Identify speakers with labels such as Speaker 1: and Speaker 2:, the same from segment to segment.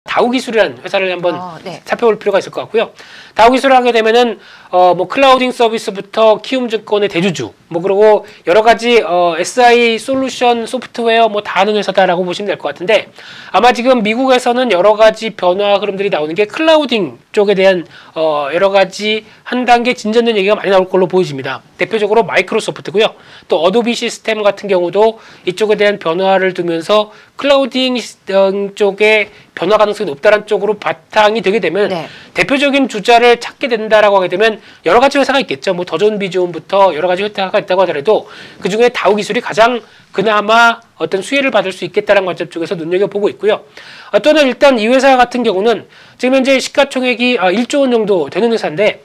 Speaker 1: 다우기술이라는 회사를 한번
Speaker 2: 네.
Speaker 1: 살펴볼 필요가 있을 것 같고요. 다우기술을 하게 되면은 뭐 클라우딩 서비스부터 키움증권의 대주주, 뭐 그리고 여러 가지 SI 솔루션 소프트웨어 뭐 다 하는 회사다라고 보시면 될 것 같은데, 아마 지금 미국에서는 여러 가지 변화 흐름들이 나오는 게 클라우딩 쪽에 대한 여러 가지 한 단계 진전된 얘기가 많이 나올 걸로 보여집니다. 대표적으로 마이크로소프트고요. 또 어도비 시스템 같은 경우도 이쪽에 대한 변화를 두면서 클라우딩 쪽에 변화 가능성이 높다는 쪽으로 바탕이 되게 되면
Speaker 2: 네.
Speaker 1: 대표적인 주자를 찾게 된다라고 하게 되면 여러 가지 회사가 있겠죠. 뭐 더존 비존부터 여러 가지 회사가 있다고 하더라도 그 중에 다우기술이 가장 그나마 어떤 수혜를 받을 수 있겠다는 관점 쪽에서 눈여겨보고 있고요. 또는 일단 이 회사 같은 경우는 지금 현재 시가총액이 1조 원 정도 되는 회사인데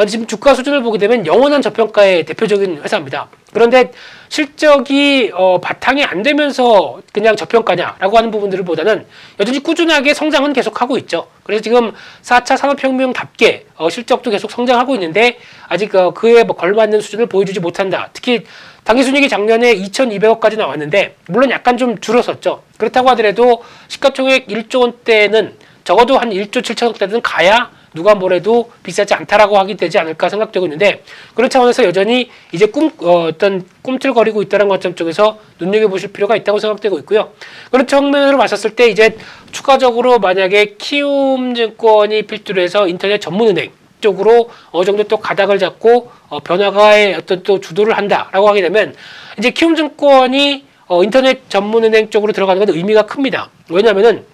Speaker 1: 지금 주가 수준을 보게 되면 영원한 저평가의 대표적인 회사입니다. 그런데 실적이 바탕이 안 되면서 그냥 저평가냐라고 하는 부분들을 보다는 여전히 꾸준하게 성장은 계속하고 있죠. 그래서 지금 4차 산업혁명답게 실적도 계속 성장하고 있는데 아직 그에 걸맞는 수준을 보여주지 못한다. 특히 당기순이익이 작년에 2,200억까지 나왔는데 물론 약간 좀 줄었었죠. 그렇다고 하더라도 시가총액 1조 원대는 적어도 한 1조 7천억대는 가야 누가 뭐래도 비싸지 않다라고 하게 되지 않을까 생각되고 있는데, 그런 차원에서 여전히 이제 어떤 꿈틀거리고 있다는 관점 쪽에서 눈여겨보실 필요가 있다고 생각되고 있고요. 그런 측면으로 봤었을 때 이제 추가적으로 만약에 키움증권이 필두로 해서 인터넷 전문은행 쪽으로 어느 정도 또 가닥을 잡고 변화가의 어떤 또 주도를 한다라고 하게 되면 이제 키움증권이 인터넷 전문은행 쪽으로 들어가는 건 의미가 큽니다. 왜냐하면은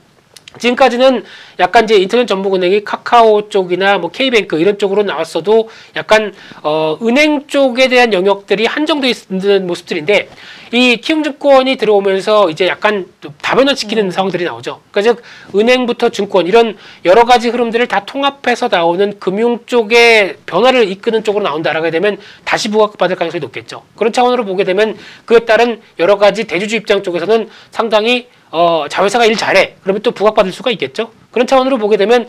Speaker 1: 지금까지는 약간 이제 인터넷 전문은행이 카카오 쪽이나 뭐 K뱅크 이런 쪽으로 나왔어도 약간 은행 쪽에 대한 영역들이 한정되어 있는 모습들인데, 이 키움증권이 들어오면서 이제 약간 다변화시키는 상황들이 나오죠. 그러니까 즉 은행부터 증권 이런 여러 가지 흐름들을 다 통합해서 나오는 금융 쪽의 변화를 이끄는 쪽으로 나온다라고 되면 다시 부각받을 가능성이 높겠죠. 그런 차원으로 보게 되면 그에 따른 여러 가지 대주주 입장 쪽에서는 상당히 자회사가 일 잘해. 그러면 또 부각받을 수가 있겠죠. 그런 차원으로 보게 되면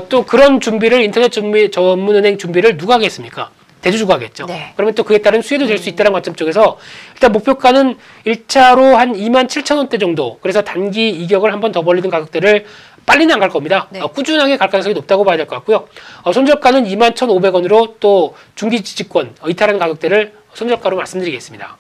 Speaker 1: 또 그런 준비를 인터넷 전문은행 준비를 누가 하겠습니까? 대주주가 하겠죠.
Speaker 2: 네.
Speaker 1: 그러면 또 그에 따른 수혜도 될 수 있다는 관점 쪽에서 일단 목표가는 1차로 한 27,000원대 정도. 그래서 단기 이격을 한 번 더 벌리는 가격대를 빨리는 안 갈 겁니다.
Speaker 2: 네.
Speaker 1: 꾸준하게 갈 가능성이 높다고 봐야 될 것 같고요. 손절가는 21,500원으로 또 중기 지지권 이탈하는 가격대를 손절가로 말씀드리겠습니다.